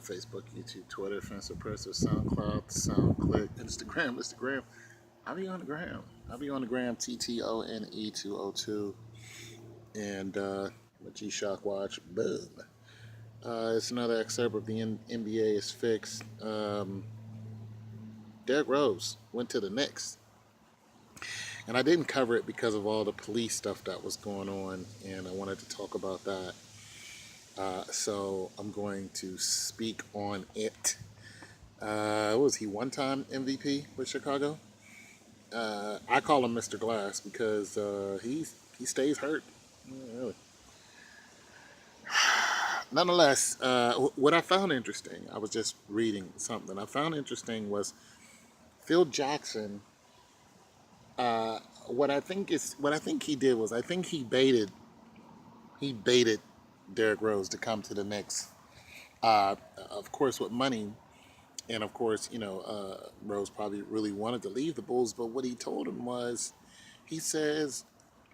Facebook, YouTube, Twitter, Facebook, SoundCloud, SoundClick, Instagram. I'll be on the gram. I'll be on the gram, TTONE202. And my G Shock watch, boom. It's another excerpt of the NBA is fixed. Derrick Rose went to the Knicks. And I didn't cover it because of all the police stuff that was going on, and I wanted to talk about that. So I'm going to speak on it. Was he one-time MVP with Chicago? I call him Mr. Glass because he stays hurt. Yeah, really. Nonetheless, what I found interesting, I was just reading something. I found interesting was Phil Jackson. Uh, what I think he did was I think he baited Derrick Rose to come to the Knicks. Of course, with money, and of course, Rose probably really wanted to leave the Bulls. But what he told him was, he says,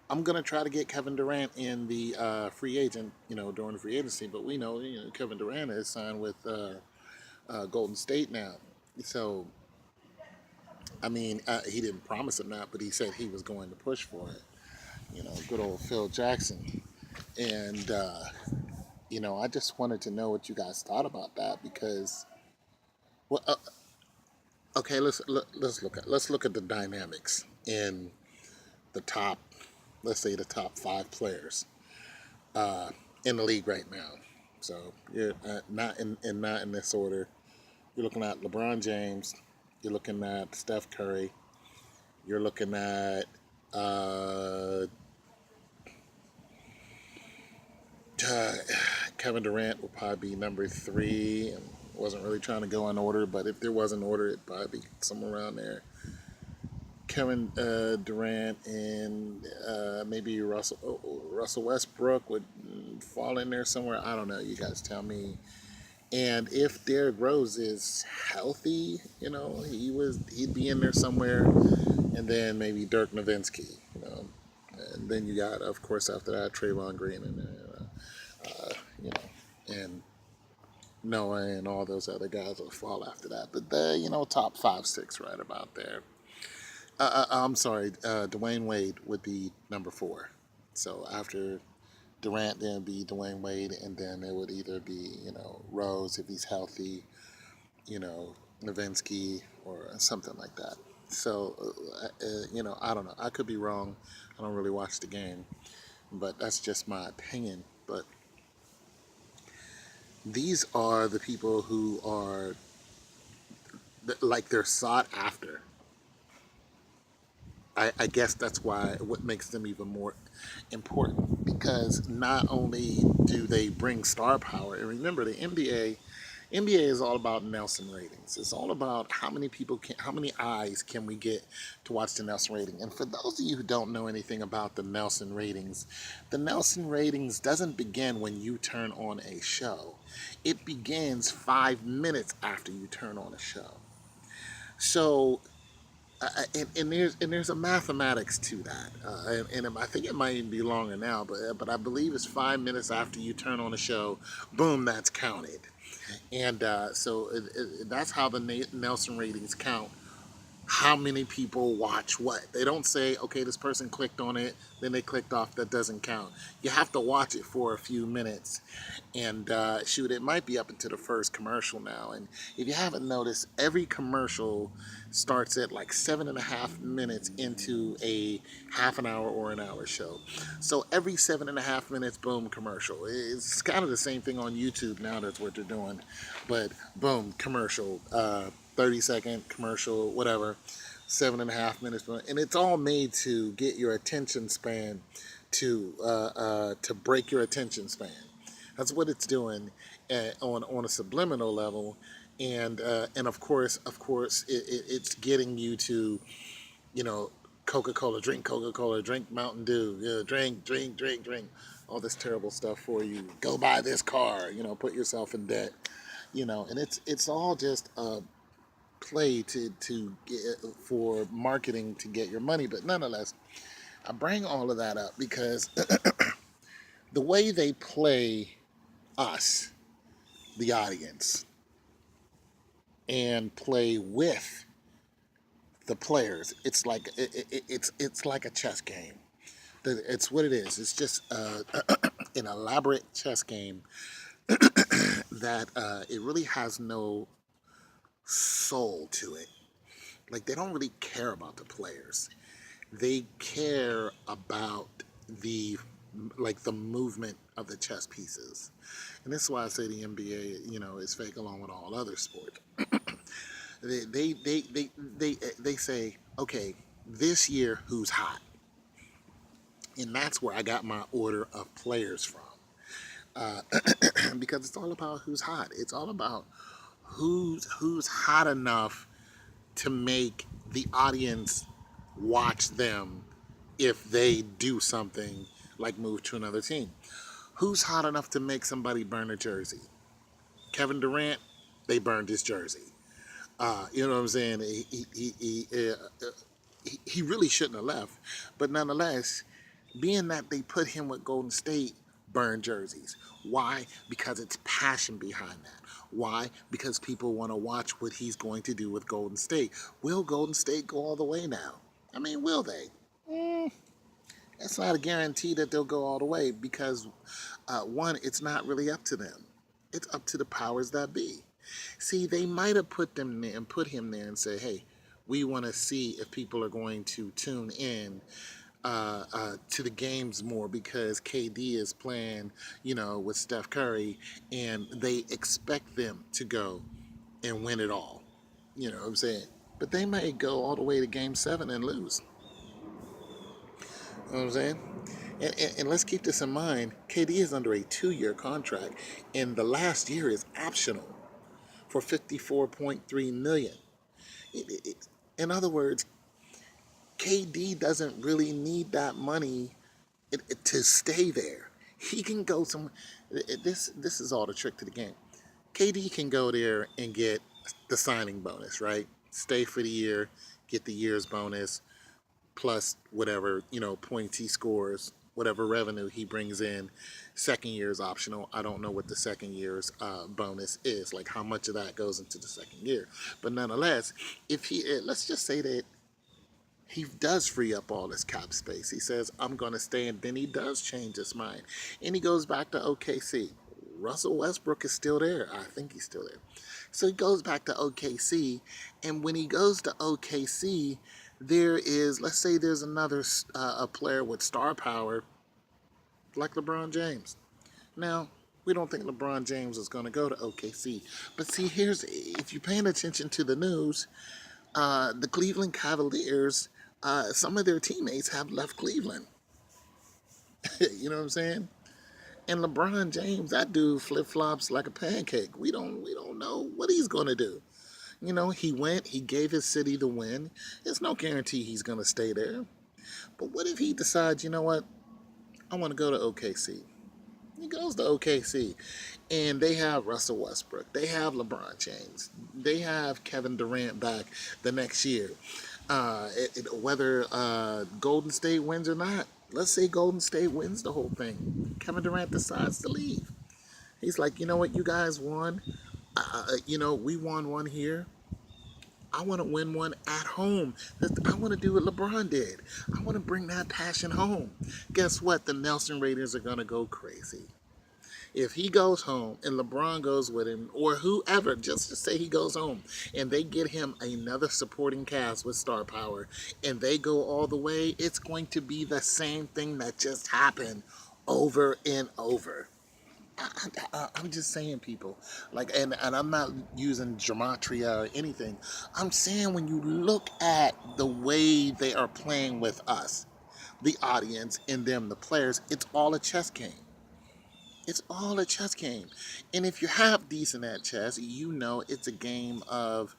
"I'm gonna try to get Kevin Durant in the free agent, during the free agency." But we know, Kevin Durant is signed with Golden State now. So, I mean, he didn't promise him that, but he said he was going to push for it. Good old Phil Jackson. And I just wanted to know what you guys thought about that because, well, okay, let's look at the dynamics in the top, let's say the top five players uh, in the league right now. So you're not in this order. You're looking at LeBron James. You're looking at Steph Curry. You're looking at uh, uh, Kevin Durant will probably be number three. And wasn't really trying to go in order, but if there was an order, it'd probably be somewhere around there. Kevin Durant and maybe Russell Westbrook would fall in there somewhere. I don't know. You guys tell me. And if Derrick Rose is healthy, he'd be in there somewhere. And then maybe Dirk Nowitzki, and then you got, of course, after that, Trayvon Green you know, and Noah and all those other guys will fall after that. But top five, six, right about there. I'm sorry, Dwayne Wade would be number four. So after Durant, then it'd be Dwayne Wade, and then it would either be Rose if he's healthy, you know Nowitzki or something like that. So I don't know. I could be wrong. I don't really watch the game, but that's just my opinion. But these are the people who are like they're sought after. I guess that's why what makes them even more important because not only do they bring star power, and remember the NBA is all about Nelson ratings. It's all about how many eyes can we get to watch the Nelson rating. And for those of you who don't know anything about the Nelson ratings doesn't begin when you turn on a show. It begins 5 minutes after you turn on a show. So and there's a mathematics to that, and I think it might even be longer now, but I believe it's 5 minutes after you turn on the show, boom, that's counted, and so that's how the Nelson ratings count how many people watch what. They don't say, okay, this person clicked on it, then they clicked off. That doesn't count. You have to watch it for a few minutes. And shoot, it might be up into the first commercial now. And if you haven't noticed, every commercial starts at like 7.5 minutes into a half an hour or an hour show. So every 7.5 minutes, boom, commercial. It's kind of the same thing on YouTube now. That's what they're doing. But boom, commercial. 30-second commercial, whatever, 7.5 minutes, and it's all made to get your attention span to break your attention span. That's what it's doing on a subliminal level, and of course, it's getting you to you know Coca Cola, drink Mountain Dew, drink, all this terrible stuff for you. Go buy this car, put yourself in debt, and it's all just play to get, for marketing to get your money. But nonetheless, I bring all of that up because the way they play us, the audience, and play with the players. It's like a chess game. It's what it is. It's just an elaborate chess game that it really has no soul to it. Like they don't really care about the players. They care about the like the movement of the chess pieces. And this is why I say the NBA, is fake along with all other sports. They say, okay, this year who's hot, and that's where I got my order of players from. Uh, because it's all about who's hot. It's all about who's hot enough to make the audience watch them if they do something like move to another team. Who's hot enough to make somebody burn a jersey? Kevin Durant, they burned his jersey. You know what I'm saying? He really shouldn't have left. But nonetheless, being that they put him with Golden State, burn jerseys. Why? Because it's passion behind that. Why? Because people want to watch what he's going to do with Golden State. Will Golden State go all the way now? I mean, will they? It's not a guarantee that they'll go all the way because, one, it's not really up to them. It's up to the powers that be. See, they might have put them there and put him there and say, "Hey, we want to see if people are going to tune in to the games more because KD is playing, with Steph Curry, and they expect them to go and win it all." You know what I'm saying? But they may go all the way to Game 7 and lose. You know what I'm saying? And let's keep this in mind. KD is under a 2-year contract, and the last year is optional for 54.3 million. In other words, KD doesn't really need that money to stay there. He can go some. This is all the trick to the game. KD can go there and get the signing bonus, right? Stay for the year, get the year's bonus, plus whatever points he scores, whatever revenue he brings in. Second year is optional. I don't know what the second year's bonus is, like how much of that goes into the second year. But nonetheless, if he let's just say that he does free up all his cap space. He says, "I'm going to stay," and then he does change his mind, and he goes back to OKC. Russell Westbrook is still there. I think he's still there. So he goes back to OKC, and when he goes to OKC, there is, let's say there's another a player with star power like LeBron James. Now, we don't think LeBron James is going to go to OKC. But see, if you're paying attention to the news, the Cleveland Cavaliers, some of their teammates have left Cleveland. You know what I'm saying? And LeBron James, that dude flip flops like a pancake. We don't know what he's gonna do. He went, he gave his city the win. There's no guarantee he's gonna stay there. But what if he decides, you know what? I want to go to OKC. He goes to OKC, and they have Russell Westbrook. They have LeBron James. They have Kevin Durant back the next year. Whether Golden State wins or not, let's say Golden State wins the whole thing. Kevin Durant decides to leave. He's like, you know what, you guys won. We won one here. I want to win one at home. I want to do what LeBron did. I want to bring that passion home. Guess what? The Nelson Raiders are going to go crazy. If he goes home and LeBron goes with him, or whoever, just to say he goes home, and they get him another supporting cast with star power, and they go all the way, it's going to be the same thing that just happened over and over. I'm just saying, people, like, and I'm not using gematria or anything. I'm saying when you look at the way they are playing with us, the audience, and them, the players, it's all a chess game. It's all a chess game. And if you have decent at chess, it's a game of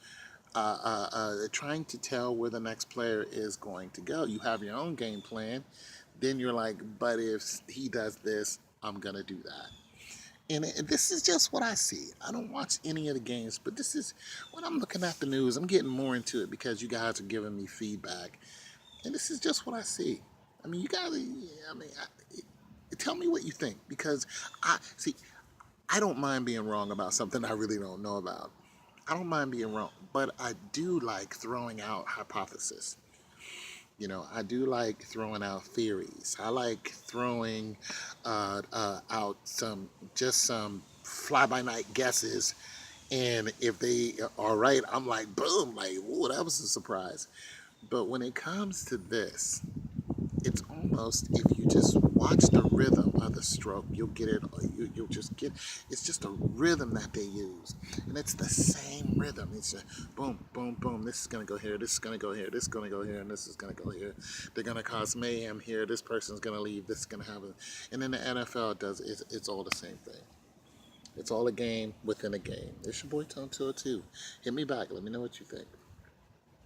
trying to tell where the next player is going to go. You have your own game plan. Then you're like, but if he does this, I'm going to do that. And this is just what I see. I don't watch any of the games, but this is when I'm looking at the news. I'm getting more into it because you guys are giving me feedback. And this is just what I see. I mean, you guys, tell me what you think, because I don't mind being wrong about something I really don't know about. I don't mind being wrong, but I do like throwing out hypotheses. I do like throwing out theories. I like throwing out some fly by night guesses, and if they are right, I'm like, boom, like, ooh, that was a surprise. But when it comes to this, it's almost, if you just watch the rhythm of the stroke, you'll get it. You'll just get. It's just a rhythm that they use, and it's the same rhythm. It's a boom, boom, boom. This is gonna go here. This is gonna go here. This is gonna go here, and this is gonna go here. They're gonna cause mayhem here. This person's gonna leave. This is gonna happen. And then the NFL does. It's all the same thing. It's all a game within a game. It's your boy Tone 202. Hit me back. Let me know what you think.